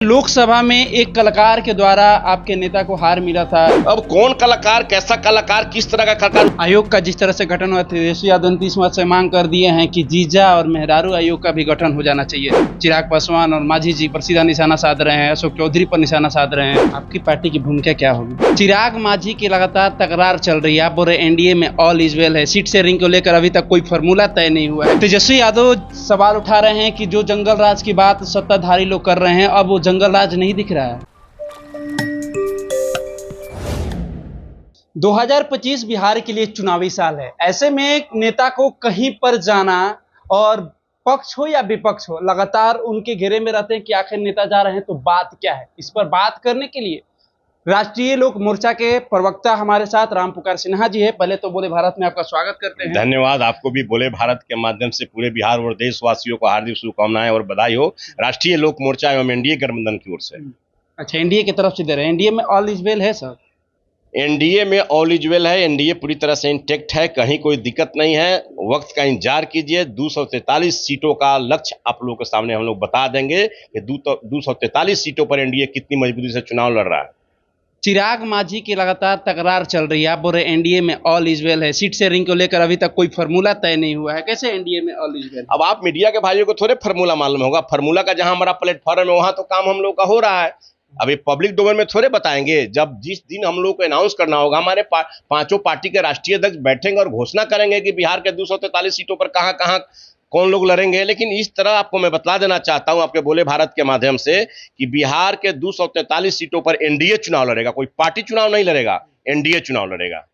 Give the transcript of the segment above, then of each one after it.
लोकसभा में एक कलाकार के द्वारा आपके नेता को हार मिला था। अब कौन कलाकार, कैसा कलाकार, किस तरह का कलाकार? आयोग का जिस तरह से गठन हुआ, तेजस्वी यादव 29 मार्च से मांग कर दिए हैं कि जीजा और मेहरारू आयोग का भी गठन हो जाना चाहिए। चिराग पासवान और मांझी जी पर सीधा निशाना साध रहे हैं, अशोक चौधरी पर निशाना साध रहे हैं। आपकी पार्टी की भूमिका क्या होगी? चिराग मांझी की लगातार तकरार चल रही है। आप बोल रहे एनडीए में ऑल इज वेल है, सीट शेयरिंग को लेकर अभी तक कोई फॉर्मूला तय नहीं हुआ है। तेजस्वी यादव सवाल उठा रहे हैं कि जो जंगल राज की बात सत्ताधारी लोग कर रहे हैं, अब वो जंगल राज नहीं दिख रहा है। 2025 बिहार के लिए चुनावी साल है। ऐसे में एक नेता को कहीं पर जाना, और पक्ष हो या विपक्ष हो, लगातार उनके घेरे में रहते हैं कि आखिर नेता जा रहे हैं तो बात क्या है। इस पर बात करने के लिए राष्ट्रीय लोक मोर्चा के प्रवक्ता हमारे साथ राम पुकार सिन्हा जी है। पहले तो बोले भारत में आपका स्वागत करते हैं। धन्यवाद। आपको भी बोले भारत के माध्यम से पूरे बिहार और देशवासियों को हार्दिक शुभकामनाएं और बधाई हो राष्ट्रीय लोक मोर्चा एवं एनडीए गठबंधन की ओर से। अच्छा, एनडीए की तरफ से दे रहे हैं। एनडीए में ऑल इज वेल है सर? एनडीए में ऑल इज वेल है। एनडीए पूरी तरह से इंटेक्ट है, कहीं कोई दिक्कत नहीं है। वक्त का इंतजार कीजिए। 243 सीटों का लक्ष्य आप लोगों के सामने हम लोग बता देंगे कि 243 सीटों पर एनडीए कितनी मजबूती से चुनाव लड़ रहा है। चिराग मांझी की लगातार तकरार चल रही है। आप बोल रहे एनडीए में ऑल इज वेल है, सीट शेयरिंग को लेकर अभी तक कोई फॉर्मूला तय नहीं हुआ है। कैसे एनडीए में ऑल इज वेल? अब आप मीडिया के भाइयों को थोड़े फार्मूला मालूम होगा। फार्मूला का जहां हमारा प्लेटफॉर्म है वहां तो काम हम लोग का हो रहा है। अभी पब्लिक डोमेन में थोड़े बताएंगे। जब जिस दिन हम लोग को अनाउंस करना होगा, हमारे पांचों पार्टी के राष्ट्रीय अध्यक्ष बैठेंगे और घोषणा करेंगे कि बिहार के 243 सीटों पर कहां कहां कौन लोग लड़ेंगे। लेकिन इस तरह आपको मैं बता देना चाहता हूं आपके बोले भारत के माध्यम से कि बिहार के 243 सीटों पर एनडीए चुनाव लड़ेगा, कोई पार्टी चुनाव नहीं लड़ेगा, एनडीए चुनाव लड़ेगा।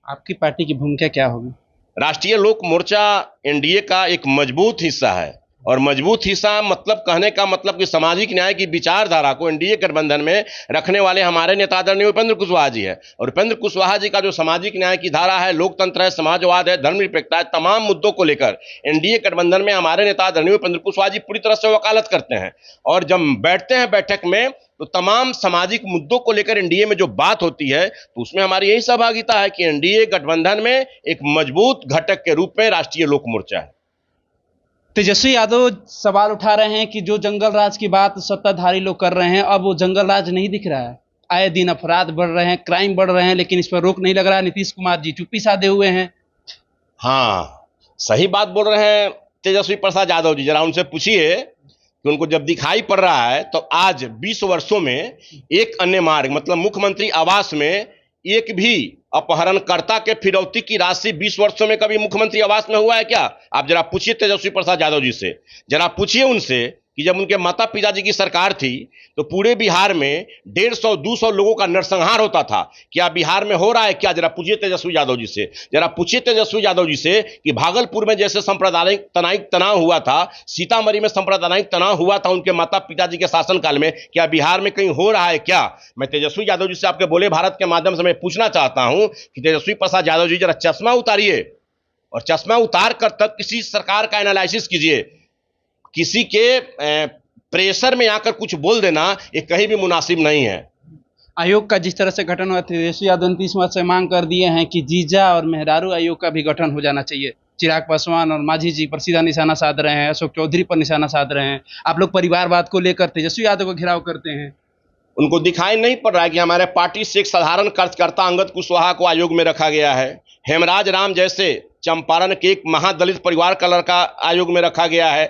आपकी पार्टी की भूमिका क्या होगी? राष्ट्रीय लोक मोर्चा एनडीए का एक मजबूत हिस्सा है, और मजबूत हिस्सा मतलब कहने का मतलब कि सामाजिक न्याय की विचारधारा को एनडीए गठबंधन में रखने वाले हमारे नेता आदरणीय उपेंद्र कुशवाहा जी है। और उपेंद्र कुशवाहा जी का जो सामाजिक न्याय की धारा है, लोकतंत्र है, समाजवाद है, धर्मनिरपेक्षता है, तमाम मुद्दों को लेकर एनडीए गठबंधन में हमारे नेता आदरणीय उपेंद्र कुशवाहा जी पूरी तरह से वकालत करते हैं। और जब बैठते हैं बैठक में तो तमाम सामाजिक मुद्दों को लेकर एनडीए में जो बात होती है तो उसमें हमारी यही सहभागिता है कि एनडीए गठबंधन में एक मजबूत घटक के रूप में राष्ट्रीय लोक मोर्चा है। तेजस्वी यादव सवाल उठा रहे हैं कि जो जंगल राज की बात सत्ताधारी लोग कर रहे हैं, अब वो जंगल राज नहीं दिख रहा है। आए दिन अपराध बढ़ रहे हैं, क्राइम बढ़ रहे हैं, लेकिन इस पर रोक नहीं लग रहा है। नीतीश कुमार जी चुप्पी साधे हुए हैं। हाँ, सही बात बोल रहे हैं तेजस्वी प्रसाद यादव जी। जरा उनसे पूछिए कि उनको जब दिखाई पड़ रहा है तो आज 20 वर्षों में एक अन्य मार्ग मतलब मुख्यमंत्री आवास में एक भी अपहरणकर्ता के फिरौती की राशि 20 वर्षों में कभी मुख्यमंत्री आवास में हुआ है क्या? आप जरा पूछिए तेजस्वी प्रसाद यादव जी से। जरा पूछिए उनसे कि जब उनके माता पिताजी की सरकार थी तो पूरे बिहार में 150-200 लोगों का नरसंहार होता था। क्या बिहार में हो रहा है क्या? जरा पूछिए तेजस्वी यादव जी से। जरा पूछिए तेजस्वी यादव जी से कि भागलपुर में जैसे सांप्रदायिक तनाव हुआ था, सीतामढ़ी में सांप्रदायिक तनाव हुआ था उनके माता पिताजी के शासनकाल में, क्या बिहार में कहीं हो रहा है क्या? मैं तेजस्वी यादव जी से आपके बोले भारत के माध्यम से मैं पूछना चाहता हूं कि तेजस्वी प्रसाद यादव जी जरा चश्मा उतारिए और चश्मा उतार कर तब किसी सरकार का एनालिसिस कीजिए। किसी के प्रेशर में आकर कुछ बोल देना ये कहीं भी मुनासिब नहीं है। आयोग का जिस तरह से गठन हुआ, तेजस्वी यादव 29 मार्च से मांग कर दिए हैं कि जीजा और मेहरारू आयोग का भी गठन हो जाना चाहिए। चिराग पासवान और मांझी जी पर सीधा निशाना साध रहे हैं, अशोक चौधरी पर निशाना साध रहे हैं। आप लोग परिवारवाद को लेकर तेजस्वी यादव को घेराव करते हैं। उनको दिखाई नहीं पड़ रहा है कि हमारे पार्टी से एक साधारण कार्यकर्ता अंगद कुशवाहा को आयोग में रखा गया है। हेमराज राम जैसे चंपारण के एक महादलित परिवार का लड़का आयोग में रखा गया है।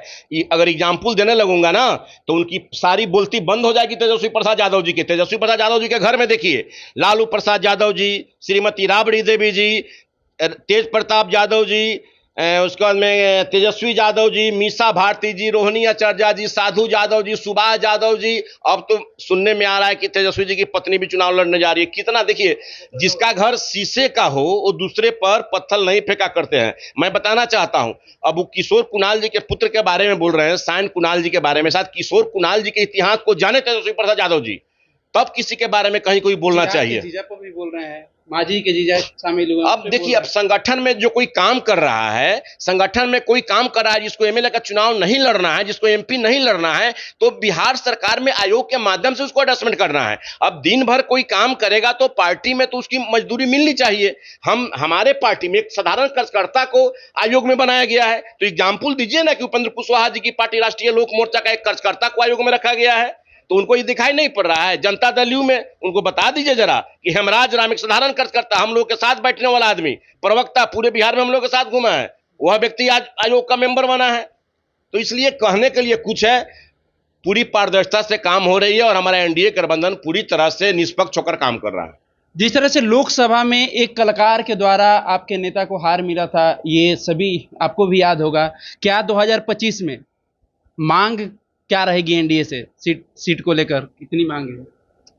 अगर एग्जाम्पल देने लगूंगा ना तो उनकी सारी बोलती बंद हो जाएगी तेजस्वी प्रसाद यादव जी के। तेजस्वी प्रसाद यादव जी के घर में देखिए, लालू प्रसाद यादव जी, श्रीमती राबड़ी देवी जी, तेज प्रताप यादव जी, उसके बाद में तेजस्वी यादव जी, मीसा भारती जी, रोहिणी आचार्य जी, साधु यादव जी, सुभाष यादव जी। अब तो सुनने में आ रहा है कि तेजस्वी जी की पत्नी भी चुनाव लड़ने जा रही है। कितना देखिए, जिसका घर शीशे का हो वो दूसरे पर पत्थर नहीं फेंका करते हैं। मैं बताना चाहता हूं, अब वो किशोर कुणाल जी के पुत्र के बारे में बोल रहे हैं, सायन कुणाल जी के बारे में। शायद किशोर कुणाल जी के इतिहास को जाने तेजस्वी प्रसाद यादव जी, तब किसी के बारे में कहीं कोई बोलना चाहिए। जीजा पर भी बोल रहे हैं, मांझी के जीजा शामिल हुए। अब देखिए, अब संगठन में जो कोई काम कर रहा है, संगठन में कोई काम कर रहा है, जिसको एमएलए का चुनाव नहीं लड़ना है, जिसको एमपी नहीं लड़ना है, तो बिहार सरकार में आयोग के माध्यम से उसको एडजस्टमेंट करना है। अब दिन भर कोई काम करेगा तो पार्टी में तो उसकी मजदूरी मिलनी चाहिए। हमारे पार्टी में एक साधारण कार्यकर्ता को आयोग में बनाया गया है, तो एग्जाम्पल दीजिए ना कि उपेंद्र कुशवाहा जी की पार्टी राष्ट्रीय लोक मोर्चा का एक कार्यकर्ता को आयोग में रखा गया है। तो उनको ये दिखाई नहीं पड़ रहा है। जनता दल यू में उनको बता दीजिए जरा कि हेमराज राम एक साधारण कार्यकर्ता, हम लोग के साथ बैठने वाला आदमी, प्रवक्ता, पूरे बिहार में हम लोग के साथ घुमा है, वह व्यक्ति आज आयोग का मेंबर बना है। तो इसलिए कहने के लिए कुछ है, पूरी पारदर्शिता से काम हो रही है और हमारा एनडीए गठबंधन पूरी तरह से निष्पक्ष होकर काम कर रहा है। जिस तरह से लोकसभा में एक कलाकार के द्वारा आपके नेता को हार मिला था, ये सभी आपको भी याद होगा। क्या 2025 में मांग क्या रहेगी एनडीए से? सीट को लेकर कितनी मांग है?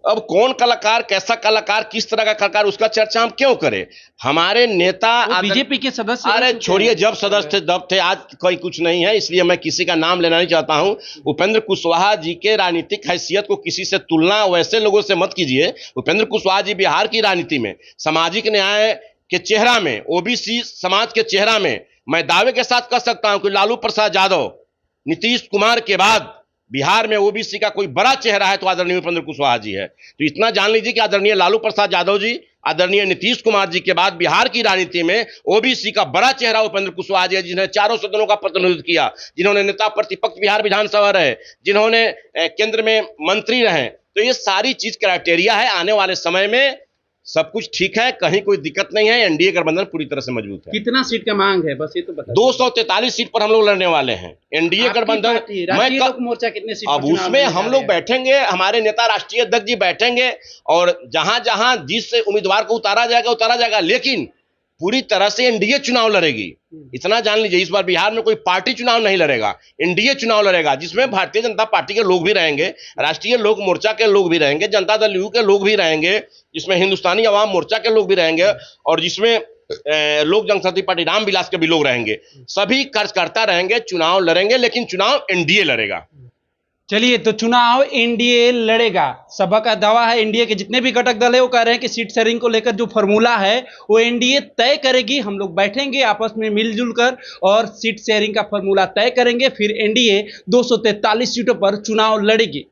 अब कौन कलाकार, कैसा कलाकार, किस तरह का कलाकार, उसका चर्चा हम क्यों करें? हमारे नेता बीजेपी के सदस्य, अरे छोड़िए, जब सदस्य तब थे, आज कोई कुछ नहीं है, इसलिए मैं किसी का नाम लेना नहीं चाहता हूं। उपेंद्र कुशवाहा जी के राजनीतिक हैसियत को किसी से तुलना वैसे लोगों से मत कीजिए। उपेंद्र कुशवाहा जी बिहार की राजनीति में, सामाजिक न्याय के चेहरा में, ओबीसी समाज के चेहरा में, मैं दावे के साथ कह सकता हूं कि लालू प्रसाद यादव, नीतीश कुमार के बाद बिहार में ओबीसी का कोई बड़ा चेहरा है तो आदरणीय उपेंद्र कुशवाहा जी है। तो इतना जान लीजिए कि आदरणीय लालू प्रसाद यादव जी, आदरणीय नीतीश कुमार जी के बाद बिहार की राजनीति में ओबीसी का बड़ा चेहरा उपेंद्र कुशवाहा जी है, जिन्होंने चारों सदनों का प्रतिनिधित्व किया, जिन्होंने नेता प्रतिपक्ष बिहार विधानसभा रहे, जिन्होंने केंद्र में मंत्री रहे। तो ये सारी चीज क्राइटेरिया है। आने वाले समय में सब कुछ ठीक है, कहीं कोई दिक्कत नहीं है, एनडीए गठबंधन पूरी तरह से मजबूत है। कितना सीट का मांग है, बस ये तो बता। 243 सीट पर हम लोग लड़ने वाले हैं। एनडीए गठबंधन, राष्ट्रीय लोक मोर्चा कितने सीट? अब उसमें हम लोग बैठेंगे, हमारे नेता राष्ट्रीय अध्यक्ष जी बैठेंगे और जहां जहां जिस उम्मीदवार को उतारा जाएगा, लेकिन पूरी तरह से एनडीए चुनाव लड़ेगी। इतना जान लीजिए, इस बार बिहार में कोई पार्टी चुनाव नहीं लड़ेगा, एनडीए चुनाव लड़ेगा, जिसमें भारतीय जनता पार्टी के लोग भी रहेंगे, राष्ट्रीय लोक मोर्चा के लोग भी रहेंगे, जनता दल यू के लोग भी रहेंगे, जिसमें हिंदुस्तानी अवाम मोर्चा के लोग भी रहेंगे और जिसमें लोक जनशक्ति पार्टी रामविलास के भी लोग रहेंगे। सभी कार्यकर्ता रहेंगे, चुनाव लड़ेंगे, लेकिन चुनाव एनडीए लड़ेगा। चलिए, तो चुनाव एनडीए लड़ेगा, सभा का दावा है। एनडीए के जितने भी घटक दल है वो कह रहे हैं कि सीट शेयरिंग को लेकर जो फॉर्मूला है वो एनडीए तय करेगी। हम लोग बैठेंगे आपस में मिलजुल कर और सीट शेयरिंग का फॉर्मूला तय करेंगे, फिर एनडीए 243 सीटों पर चुनाव लड़ेगी।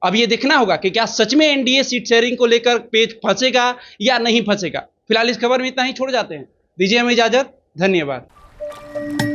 अब ये देखना होगा कि क्या सच में एनडीए सीट शेयरिंग को लेकर पेच फंसेगा या नहीं फंसेगा। फिलहाल इस खबर में इतना ही, छोड़ जाते हैं, दीजिए हमें इजाजत, धन्यवाद।